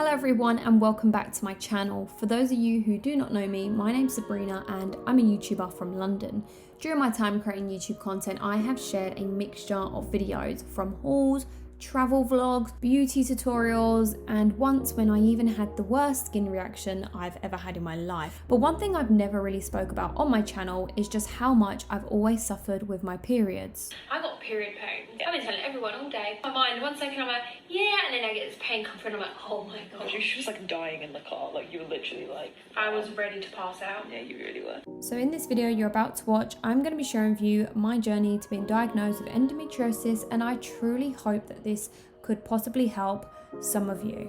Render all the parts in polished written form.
Hello everyone and welcome back to my channel. For those of you who do not know me, my name's Sabrina and I'm a YouTuber from London. During my time creating YouTube content, I have shared a mixture of videos from hauls, travel vlogs, beauty tutorials, and once when I even had the worst skin reaction I've ever had in my life. But one thing I've never really spoke about on my channel is just how much I've always suffered with my periods. I got period pain. I've been telling everyone all day. My mind, 1 second I'm like, yeah, and then I get this pain come through and I'm like, oh my god. She was just like dying in the car, like you were literally like... I was ready to pass out. Yeah, you really were. So in this video you're about to watch, I'm going to be sharing with you my journey to being diagnosed with endometriosis, and I truly hope that this could possibly help some of you.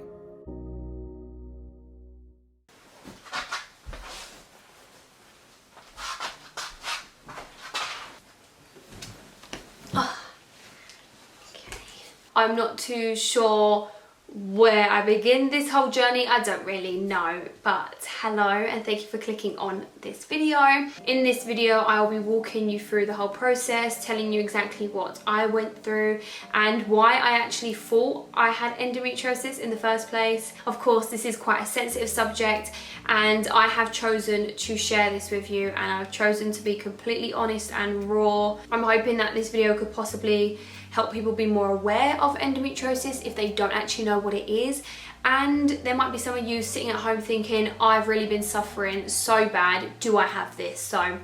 I'm not too sure where I begin this whole journey. I don't really know, but hello and thank you for clicking on this video. In this video I'll be walking you through the whole process, telling you exactly what I went through and why I actually thought I had endometriosis in the first place. Of course, this is quite a sensitive subject and I have chosen to share this with you, and I've chosen to be completely honest and raw. I'm hoping that this video could possibly help people be more aware of endometriosis if they don't actually know what it is. And there might be some of you sitting at home thinking, I've really been suffering so bad, do I have this? So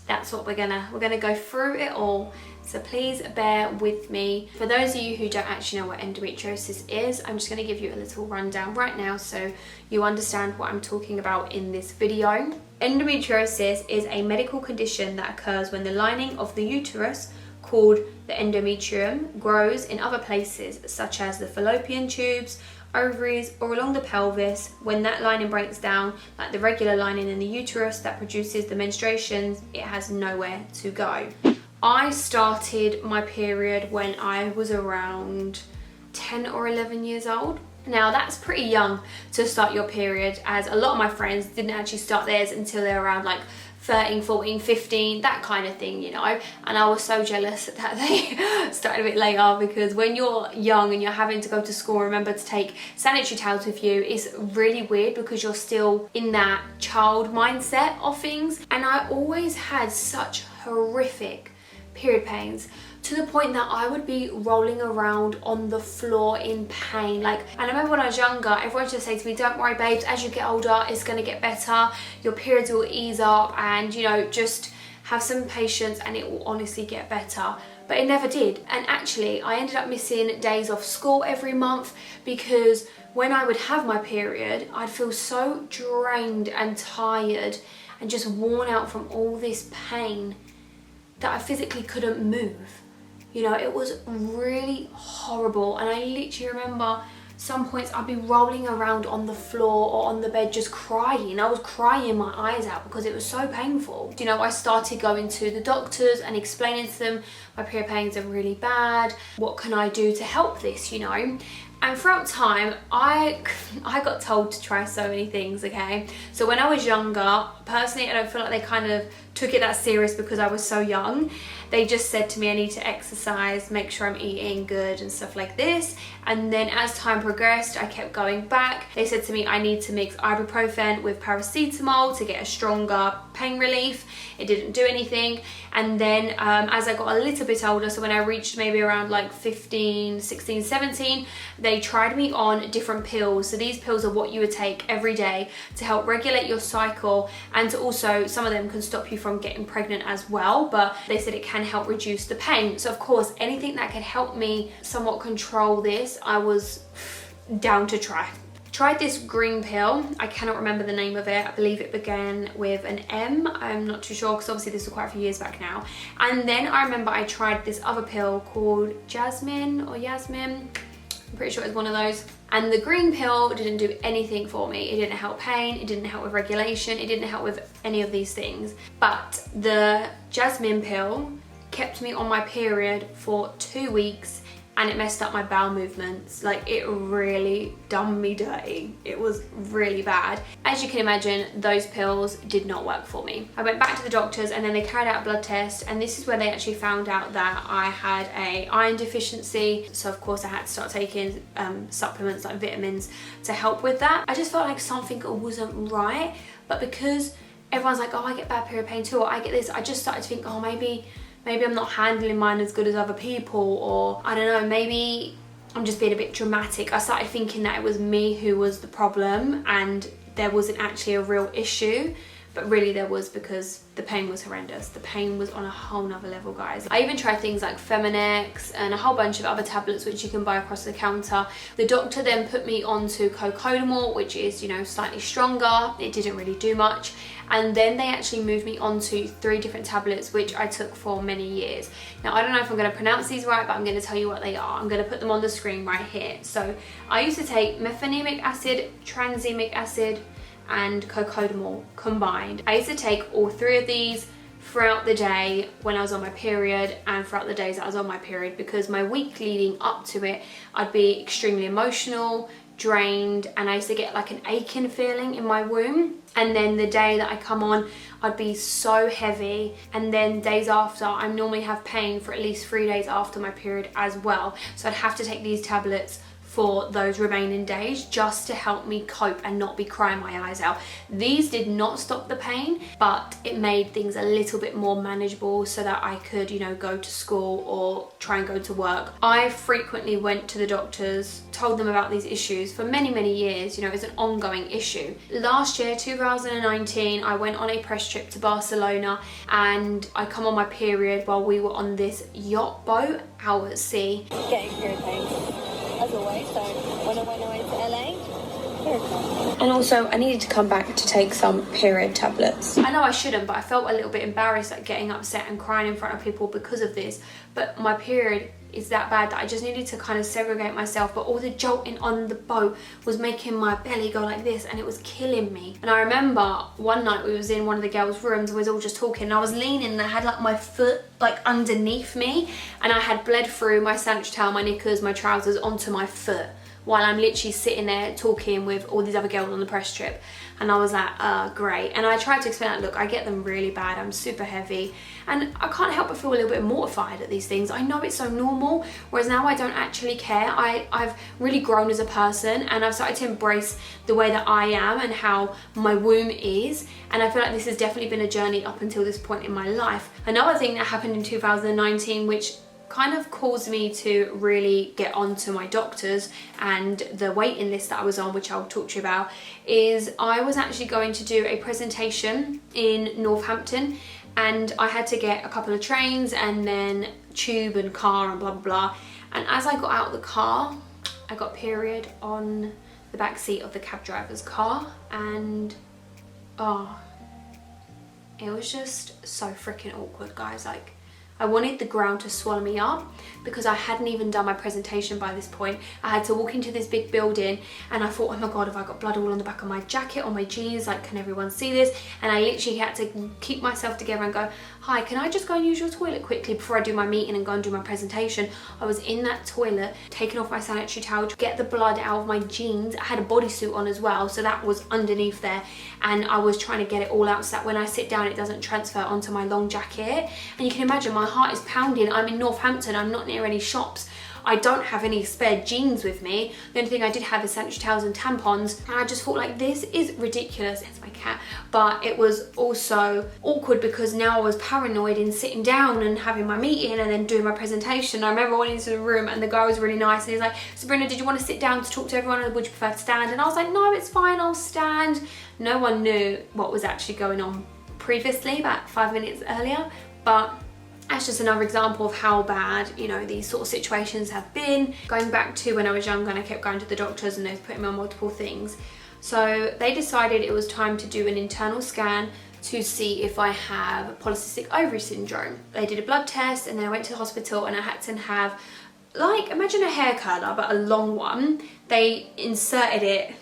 that's what we're gonna go through it all. So please bear with me. For those of you who don't actually know what endometriosis is, I'm just gonna give you a little rundown right now so you understand what I'm talking about in this video. Endometriosis is a medical condition that occurs when the lining of the uterus, called the endometrium, grows in other places such as the fallopian tubes, ovaries, or along the pelvis. When that lining breaks down, like the regular lining in the uterus that produces the menstruations, it has nowhere to go. I started my period when I was around 10 or 11 years old. Now that's pretty young to start your period, as a lot of my friends didn't actually start theirs until they're around like 13, 14, 15, that kind of thing, you know. And I was so jealous that they started a bit later, because when you're young and you're having to go to school, remember to take sanitary towels with you, it's really weird because you're still in that child mindset of things. And I always had such horrific period pains, to the point that I would be rolling around on the floor in pain. And I remember when I was younger, everyone used to say to me, don't worry babes, as you get older it's gonna get better, your periods will ease up, and you know, just have some patience and it will honestly get better. But it never did. And actually I ended up missing days off school every month, because when I would have my period I'd feel so drained and tired and just worn out from all this pain that I physically couldn't move. You know, it was really horrible. And I literally remember some points I'd be rolling around on the floor or on the bed just crying. I was crying my eyes out because it was so painful. You know, I started going to the doctors and explaining to them my period pains are really bad. What can I do to help this, you know? And throughout time, I got told to try so many things, okay? So when I was younger, personally, I don't feel like they kind of took it that serious because I was so young. They just said to me I need to exercise, make sure I'm eating good and stuff like this. And then as time progressed, I kept going back. They said to me I need to mix ibuprofen with paracetamol to get a stronger pain relief. It didn't do anything. And then as I got a little bit older, so when I reached maybe around like 15, 16, 17, they tried me on different pills. So these pills are what you would take every day to help regulate your cycle, and to also, some of them can stop you from getting pregnant as well, but they said it can help reduce the pain. So of course, anything that could help me somewhat control this, I was down to try. Tried this green pill. I cannot remember the name of it. I believe it began with an M. I'm not too sure because obviously this was quite a few years back now. And then I remember I tried this other pill called Jasmine or Yasmin. I'm pretty sure it was one of those. And the green pill didn't do anything for me. It didn't help pain, it didn't help with regulation, it didn't help with any of these things. But the Jasmine pill kept me on my period for 2 weeks and it messed up my bowel movements. Like, it really done me dirty. It was really bad. As you can imagine, those pills did not work for me. I went back to the doctors and then they carried out a blood test, and this is where they actually found out that I had a iron deficiency. So of course I had to start taking supplements like vitamins to help with that. I just felt like something wasn't right, but because everyone's like, oh, I get bad period pain too, or I get this, I just started to think, oh, maybe I'm not handling mine as good as other people, or I don't know, maybe I'm just being a bit dramatic. I started thinking that it was me who was the problem and there wasn't actually a real issue, but really there was, because the pain was horrendous. The pain was on a whole nother level, guys. I even tried things like Feminex and a whole bunch of other tablets which you can buy across the counter. The doctor then put me onto cocodamol, which is, you know, slightly stronger. It didn't really do much. And then they actually moved me onto 3 different tablets, which I took for many years. Now, I don't know if I'm going to pronounce these right, but I'm going to tell you what they are. I'm going to put them on the screen right here. So I used to take mefenamic acid, tranexamic acid, and cocodamol combined. I used to take all 3 of these throughout the day when I was on my period and throughout the days that I was on my period, because my week leading up to it, I'd be extremely emotional, drained, and I used to get like an aching feeling in my womb. And then the day that I come on, I'd be so heavy, and then days after, I normally have pain for at least 3 days after my period as well. So I'd have to take these tablets for those remaining days just to help me cope and not be crying my eyes out. These did not stop the pain, but it made things a little bit more manageable so that I could, you know, go to school or try and go to work. I frequently went to the doctors, told them about these issues for many years. You know, it's an ongoing issue. Last year, 2019, I went on a press trip to Barcelona, and I come on my period while we were on this yacht boat out at sea. Getting period pain, as always, so when I went away to LA, period pain. And also, I needed to come back to take some period tablets. I know I shouldn't, but I felt a little bit embarrassed at getting upset and crying in front of people because of this. But my period is that bad that I just needed to kind of segregate myself, but all the jolting on the boat was making my belly go like this, and it was killing me. And I remember one night we was in one of the girls' rooms and we was all just talking, and I was leaning and I had like my foot like underneath me, and I had bled through my sandwich towel, my knickers, my trousers onto my foot while I'm literally sitting there talking with all these other girls on the press trip. And I was like, great. And I tried to explain that, look, I get them really bad, I'm super heavy, and I can't help but feel a little bit mortified at these things. I know it's so normal, whereas now I don't actually care. I've really grown as a person, and I've started to embrace the way that I am and how my womb is, and I feel like this has definitely been a journey up until this point in my life. Another thing that happened in 2019, which kind of caused me to really get onto my doctors and the waiting list that I was on, which I'll talk to you about, is I was actually going to do a presentation in Northampton, and I had to get a couple of trains and then tube and car and blah blah blah. And as I got out of the car, I got period on the back seat of the cab driver's car, and it was just so freaking awkward, guys. Like, I wanted the ground to swallow me up because I hadn't even done my presentation by this point. I had to walk into this big building, and I thought, oh my God, have I got blood all on the back of my jacket, on my jeans? Like, can everyone see this? And I literally had to keep myself together and go, hi, can I just go and use your toilet quickly before I do my meeting and go and do my presentation? I was in that toilet, taking off my sanitary towel to get the blood out of my jeans. I had a bodysuit on as well, so that was underneath there. And I was trying to get it all out so that when I sit down, it doesn't transfer onto my long jacket. And you can imagine my heart is pounding. I'm in Northampton, I'm not near any shops. I don't have any spare jeans with me. The only thing I did have is sanitary towels and tampons, and I just thought, like, this is ridiculous. It's my cat. But it was also awkward because now I was paranoid in sitting down and having my meeting and then doing my presentation. I remember I went into the room and the guy was really nice, and he's like, Sabrina, did you want to sit down to talk to everyone, or would you prefer to stand? And I was like, no, it's fine, I'll stand. No one knew what was actually going on previously, about 5 minutes earlier, but that's just another example of how bad, you know, these sort of situations have been. Going back to when I was younger and I kept going to the doctors and they was putting me on multiple things. So they decided it was time to do an internal scan to see if I have polycystic ovary syndrome. They did a blood test, and then I went to the hospital, and I had to have, like, imagine a hair curler but a long one. They inserted it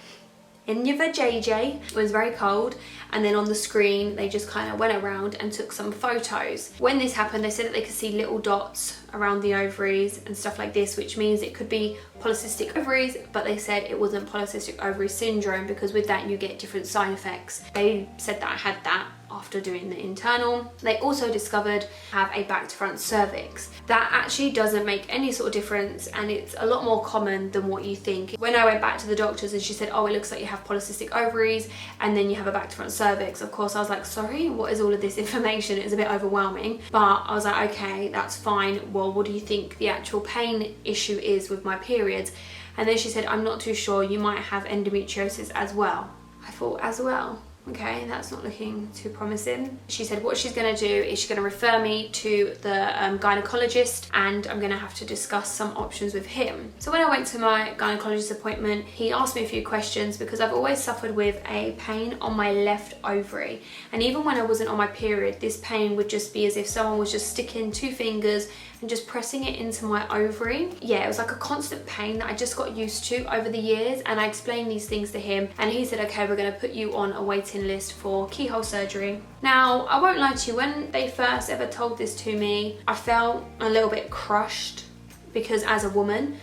in your vajayjay. It was very cold, and then on the screen they just kind of went around and took some photos. When this happened, they said that they could see little dots around the ovaries and stuff like this, which means it could be polycystic ovaries, but they said it wasn't polycystic ovary syndrome, because with that you get different side effects. They said that I had that after doing the internal. They also discovered I have a back to front cervix. That actually doesn't make any sort of difference, and it's a lot more common than what you think. When I went back to the doctors and she said, oh, it looks like you have polycystic ovaries and then you have a back to front cervix, of course I was like, sorry, what is all of this information? It was a bit overwhelming, but I was like, okay, that's fine. Well, what do you think the actual pain issue is with my periods? And then she said, I'm not too sure, you might have endometriosis as well. I thought, as well? Okay, that's not looking too promising. She said what she's going to do is she's going to refer me to the gynecologist, and I'm going to have to discuss some options with him. So when I went to my gynecologist appointment, he asked me a few questions, because I've always suffered with a pain on my left ovary, and even when I wasn't on my period, this pain would just be as if someone was just sticking 2 fingers and just pressing it into my ovary. Yeah, it was like a constant pain that I just got used to over the years, and I explained these things to him, and he said, okay, we're going to put you on a waiting list for keyhole surgery. Now, I won't lie to you, when they first ever told this to me, I felt a little bit crushed, because as a woman,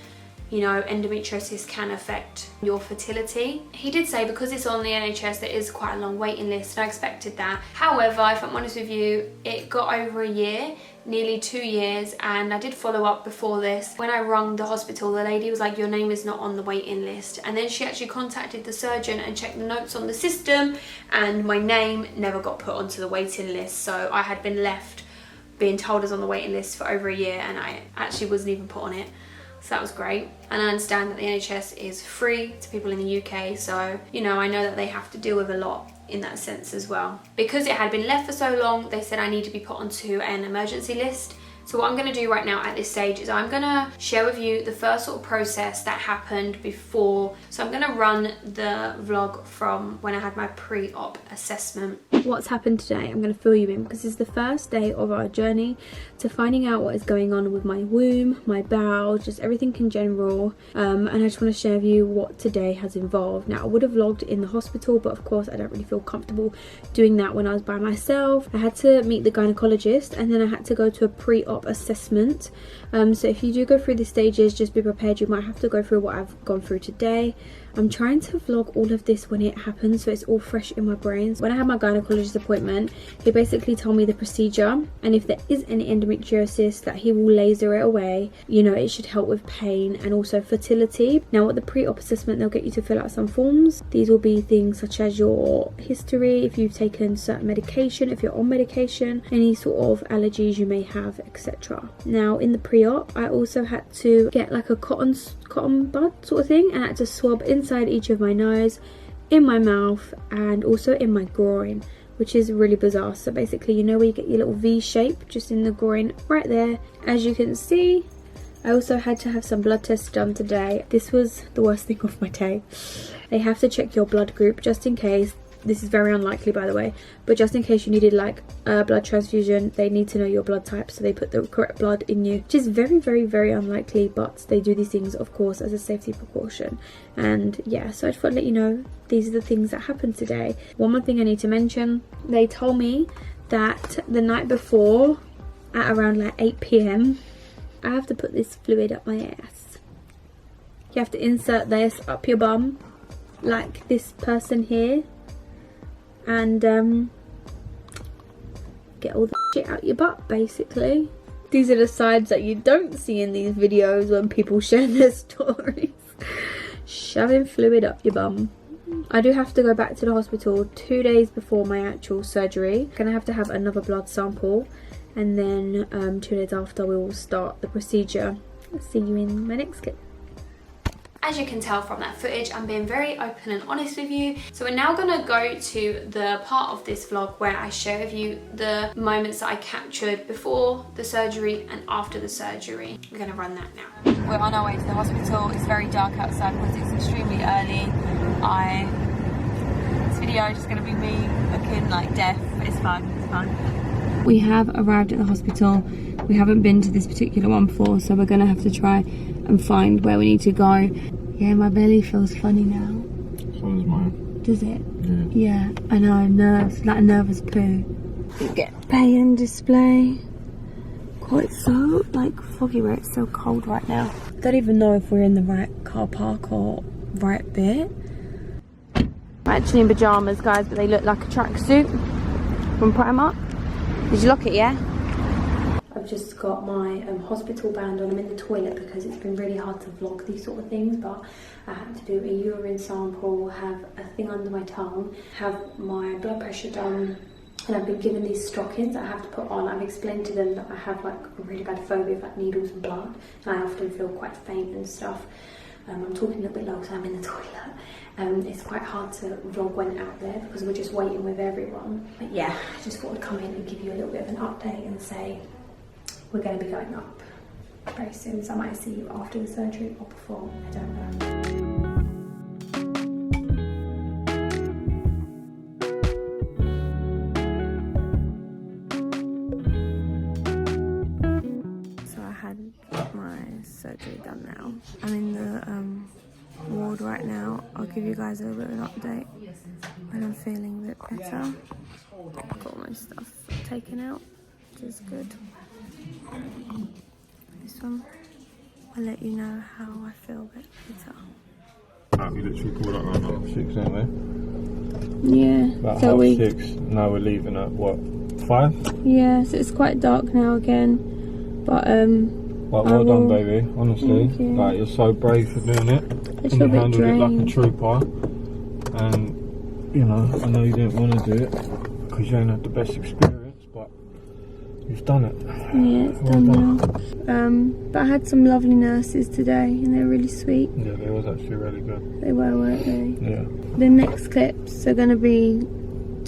you know, endometriosis can affect your fertility. He did say because it's on the NHS, there is quite a long waiting list, and I expected that. However, if I'm honest with you, it got over a year, nearly 2 years, and I did follow up before this. When I rung the hospital, the lady was like, your name is not on the waiting list, and then she actually contacted the surgeon and checked the notes on the system, and my name never got put onto the waiting list. So I had been left being told I was on the waiting list for over a year, and I actually wasn't even put on it. So that was great. And I understand that the NHS is free to people in the UK, so, you know, I know that they have to deal with a lot in that sense as well. Because it had been left for so long, they said I need to be put onto an emergency list. So what I'm going to do right now at this stage is I'm going to share with you the first sort of process that happened before. So I'm going to run the vlog from when I had my pre-op assessment. What's happened today, I'm going to fill you in, because this is the first day of our journey to finding out what is going on with my womb, my bowel, just everything in general. And I just want to share with you what today has involved. Now, I would have vlogged in the hospital, but of course I don't really feel comfortable doing that when I was by myself. I had to meet the gynecologist, and then I had to go to a pre-op assessment. So if you do go through the stages, just be prepared, you might have to go through what I've gone through today. I'm trying to vlog all of this when it happens, so it's all fresh in my brain. When I had my gynecologist appointment, he basically told me the procedure, and if there is any endometriosis, that he will laser it away. You know, it should help with pain and also fertility. Now at the pre-op assessment, they'll get you to fill out some forms. These will be things such as your history, if you've taken certain medication, if you're on medication, any sort of allergies you may have, etc. Now in the pre-op, I also had to get like a cotton bud sort of thing, and I had to swab inside each of my nose, in my mouth, and also in my groin, which is really bizarre. So basically, you know where you get your little V shape just in the groin right there, as you can see. I also had to have some blood tests done today. This was the worst thing of my day. They have to check your blood group just in case. This is very unlikely, by the way, but just in case you needed like a blood transfusion, they need to know your blood type, so they put the correct blood in you, which is very, very, very unlikely, but they do these things, of course, as a safety precaution. And yeah, so I just thought I'd let you know these are the things that happened today. One more thing I need to mention, they told me that the night before at around like 8 PM, I have to put this fluid up my ass. You have to insert this up your bum, like this person here, and get all the shit out your butt, basically. These are the sides that you don't see in these videos when people share their stories. Shoving fluid up your bum. I do have to go back to the hospital 2 days before my actual surgery. Gonna have to have another blood sample, and then 2 days after we will start the procedure. I'll see you in my next clip. As you can tell from that footage, I'm being very open and honest with you. So we're now going to go to the part of this vlog where I share with you the moments that I captured before the surgery and after the surgery. We're going to run that now. We're on our way to the hospital. It's very dark outside because it's extremely early. This video is just going to be me looking like death, but it's fun, it's fun. We have arrived at the hospital. We haven't been to this particular one before, so we're going to have to try and find where we need to go. Yeah, my belly feels funny now. So does mine. does it? Yeah, I know, nerves, like a nervous poo. You get pay and display. Quite so, like, foggy where it's so cold right now. Don't even know if we're in the right car park or right bit. I'm actually in pyjamas, guys, but they look like a tracksuit from Primark. Did you lock it, yeah? I've just got my hospital band on. I'm in the toilet because it's been really hard to vlog these sort of things, but I had to do a urine sample, have a thing under my tongue, have my blood pressure done, and I've been given these stockings that I have to put on. I've explained to them that I have like a really bad phobia of like needles and blood, and I often feel quite faint and stuff. I'm talking a little bit low because I'm in the toilet. It's quite hard to vlog when out there because we're just waiting with everyone. But yeah, I just thought I'd come in and give you a little bit of an update and say we're going to be going up very soon. So I might see you after the surgery or before, I don't know. Surgery done now. I'm in the ward right now. I'll give you guys a little bit of an update when I'm feeling a bit better. I've got all my stuff taken out, which is good. This one, I'll let you know how I feel a bit better. You literally called up around 6, aren't they? Yeah. About so half 6. Now we're leaving at what, 5? Yeah, so it's quite dark now again. But well done, baby. Honestly, like you're so brave for doing it. You handled it like a trooper. And you know, I know you didn't want to do it because you ain't had the best experience, but you've done it. Yeah, it's done now. But I had some lovely nurses today, and they're really sweet. Yeah, they was actually really good. They were, weren't they? Yeah. The next clips are going to be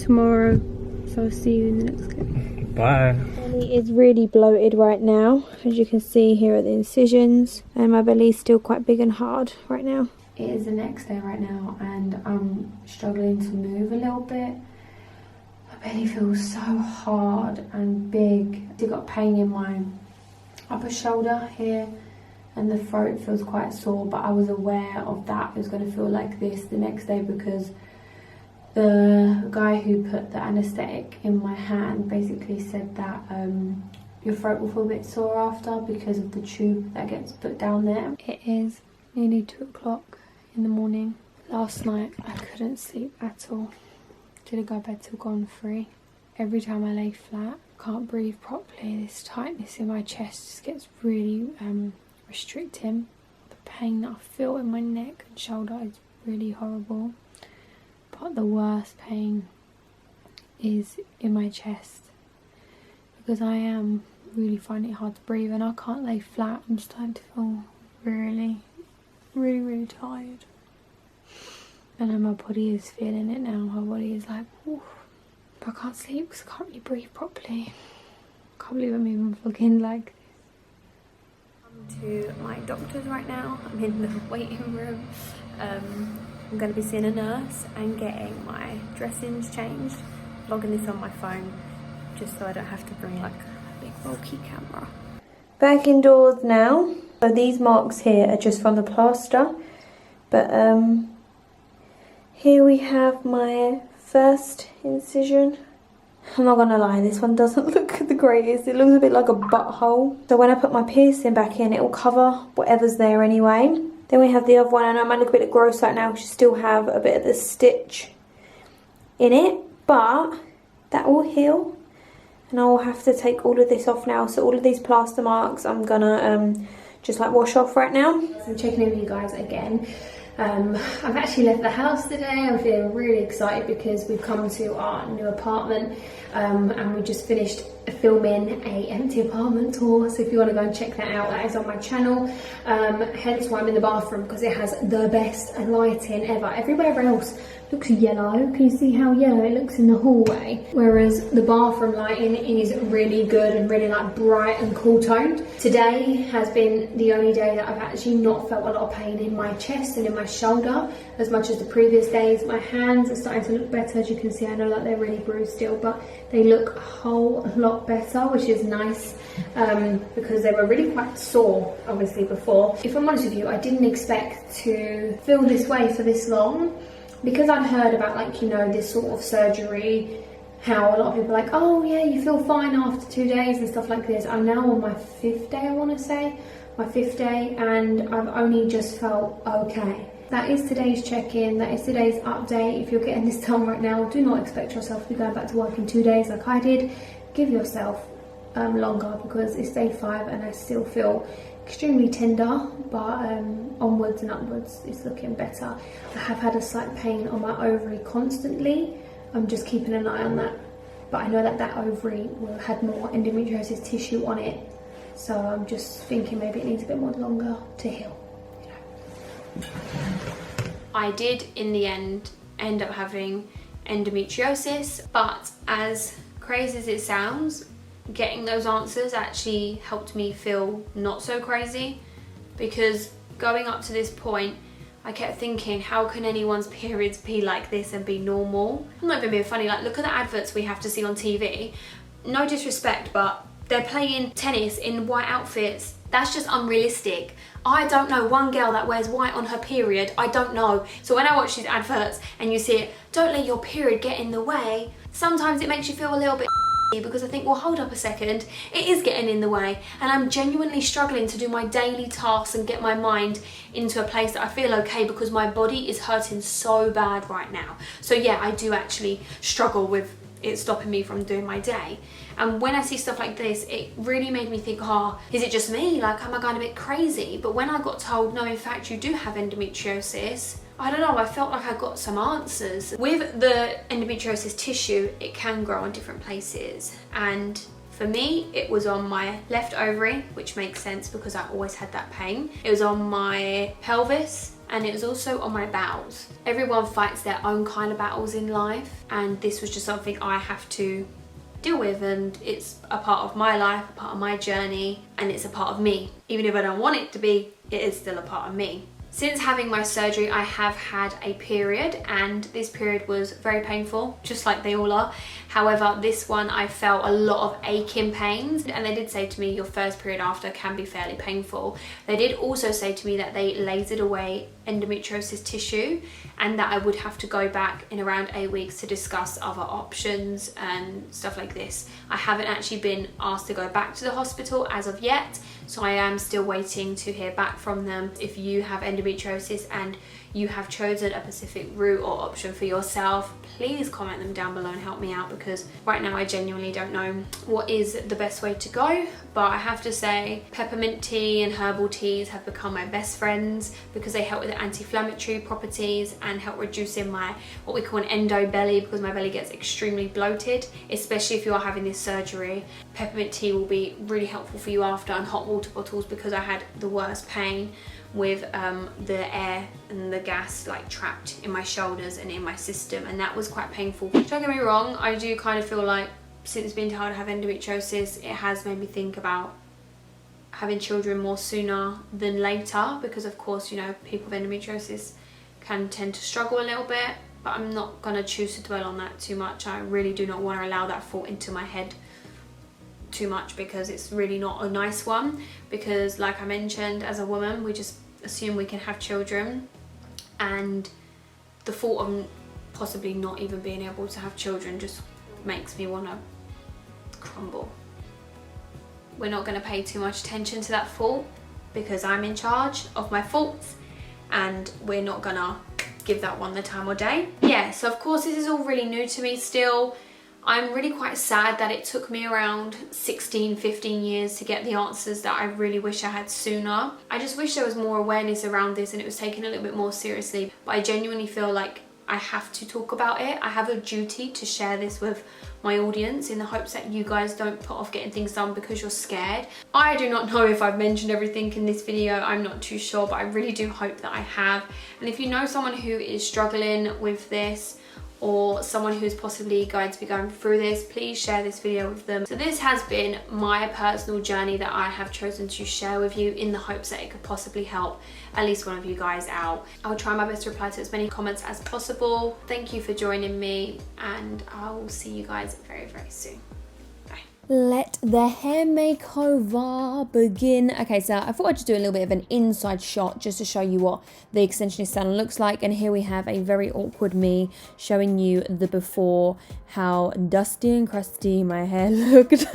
tomorrow, so I'll see you in the next clip. Bye. Belly is really bloated right now, as you can see here at the incisions, and my belly is still quite big and hard right now. It is the next day right now, and I'm struggling to move a little bit. My belly feels so hard and big. I've got pain in my upper shoulder here, and the throat feels quite sore, but I was aware of that. It was going to feel like this the next day because the guy who put the anaesthetic in my hand basically said that your throat will feel a bit sore after because of the tube that gets put down there. It is nearly 2 o'clock in the morning. Last night I couldn't sleep at all. Didn't go to bed till gone 3. Every time I lay flat, can't breathe properly. This tightness in my chest just gets really restricting. The pain that I feel in my neck and shoulder is really horrible. But the worst pain is in my chest because I am really finding it hard to breathe and I can't lay flat. I'm starting to feel really tired. And then my body is feeling it now. My body is like, oof. But I can't sleep because I can't really breathe properly. I can't believe I'm even vlogging like this. I'm to my doctor's right now. I'm in the waiting room. I'm going to be seeing a nurse and getting my dressings changed. Vlogging this on my phone just so I don't have to bring like a big bulky camera. Back indoors now. So these marks here are just from the plaster. But here we have my first incision. I'm not gonna lie, this one doesn't look the greatest. It looks a bit like a butthole. So when I put my piercing back in, it will cover whatever's there anyway. Then we have the other one. I know it might look a bit gross right now because you still have a bit of the stitch in it, but that will heal. And I'll have to take all of this off now. So all of these plaster marks I'm gonna just like wash off right now. So I'm checking in with you guys again. I've actually left the house today. I'm feeling really excited because we've come to our new apartment and we just finished filming a empty apartment tour. So if you want to go and check that out, that is on my channel. Hence why I'm in the bathroom, because it has the best lighting ever. Everywhere else looks yellow. Can you see how yellow it looks in the hallway? Whereas the bathroom lighting is really good and really like bright and cool toned. Today has been the only day that I've actually not felt a lot of pain in my chest and in my shoulder as much as the previous days. My hands are starting to look better. As you can see, I know that they're really bruised still, but they look a whole lot better, which is nice because they were really quite sore obviously before. If I'm honest with you, I didn't expect to feel this way for this long. because I'd heard about, like, you know, this sort of surgery, how a lot of people are like, oh yeah, you feel fine after 2 days and stuff like this. I'm now on my 5th day, I want to say, my 5th day, and I've only just felt okay. That is today's check-in, that is today's update. If you're getting this done right now, do not expect yourself to be going back to work in 2 days like I did. Give yourself longer, because it's day 5 and I still feel extremely tender, but onwards and upwards it's looking better. I have had a slight pain on my ovary constantly. I'm just keeping an eye on that, but I know that that ovary will have had more endometriosis tissue on it, so I'm just thinking maybe it needs a bit more longer to heal. I did in the end up having endometriosis, but as crazy as it sounds, getting those answers actually helped me feel not so crazy, because going up to this point I kept thinking, how can anyone's periods be like this and be normal? I'm not even being funny, like look at the adverts we have to see on TV. No disrespect, but they're playing tennis in white outfits. That's just unrealistic. I don't know one girl that wears white on her period. I don't know. So when I watch these adverts and you see it, don't let your period get in the way, sometimes it makes you feel a little bit because I think, well, hold up a second, it is getting in the way, and I'm genuinely struggling to do my daily tasks and get my mind into a place that I feel okay, because my body is hurting so bad right now. So yeah, I do actually struggle with it stopping me from doing my day. And when I see stuff like this, it really made me think, oh, is it just me? Like, am I going a bit crazy? But when I got told, no, in fact, you do have endometriosis, I don't know, I felt like I got some answers. With the endometriosis tissue, it can grow on different places. And for me, it was on my left ovary, which makes sense because I always had that pain. It was on my pelvis, and it was also on my bowels. Everyone fights their own kind of battles in life, and this was just something I have to deal with, and it's a part of my life, a part of my journey, and it's a part of me. Even if I don't want it to be, it is still a part of me. Since having my surgery, I have had a period, and this period was very painful, just like they all are. However, this one I felt a lot of aching pains, and they did say to me your first period after can be fairly painful. They did also say to me that they lasered away endometriosis tissue, and that I would have to go back in around 8 weeks to discuss other options and stuff like this. I haven't actually been asked to go back to the hospital as of yet, so I am still waiting to hear back from them. If you have endometriosis and you have chosen a specific route or option for yourself, please comment them down below and help me out, because right now I genuinely don't know what is the best way to go. But I have to say, peppermint tea and herbal teas have become my best friends, because they help with the anti-inflammatory properties and help reducing my, what we call an endo belly, because my belly gets extremely bloated, especially if you are having this surgery. Peppermint tea will be really helpful for you after, and hot water bottles, because I had the worst pain with the air and the gas like trapped in my shoulders and in my system, and that was quite painful. Don't get me wrong, I do kind of feel like since being told I have endometriosis, it has made me think about having children more sooner than later, because of course, you know, people with endometriosis can tend to struggle a little bit, but I'm not going to choose to dwell on that too much. I really do not want to allow that thought into my head too much, because it's really not a nice one. Because like I mentioned, as a woman, we just assume we can have children, and the thought of possibly not even being able to have children just makes me want to crumble. We're not going to pay too much attention to that thought, because I'm in charge of my thoughts, and we're not gonna give that one the time of day. Yeah, so of course this is all really new to me still. I'm really quite sad that it took me around 15 years to get the answers that I really wish I had sooner. I just wish there was more awareness around this and it was taken a little bit more seriously. But I genuinely feel like I have to talk about it. I have a duty to share this with my audience in the hopes that you guys don't put off getting things done because you're scared. I do not know if I've mentioned everything in this video, I'm not too sure, but I really do hope that I have. And if you know someone who is struggling with this, or someone who's possibly going to be going through this, please share this video with them. So this has been my personal journey that I have chosen to share with you in the hopes that it could possibly help at least one of you guys out. I'll try my best to reply to as many comments as possible. Thank you for joining me, and I will see you guys very, very soon. Bye. let the hair makeover begin. Okay, so I thought I'd just do a little bit of an inside shot just to show you what the extensionist salon looks like. And here we have a very awkward me showing you the before, how dusty and crusty my hair looked.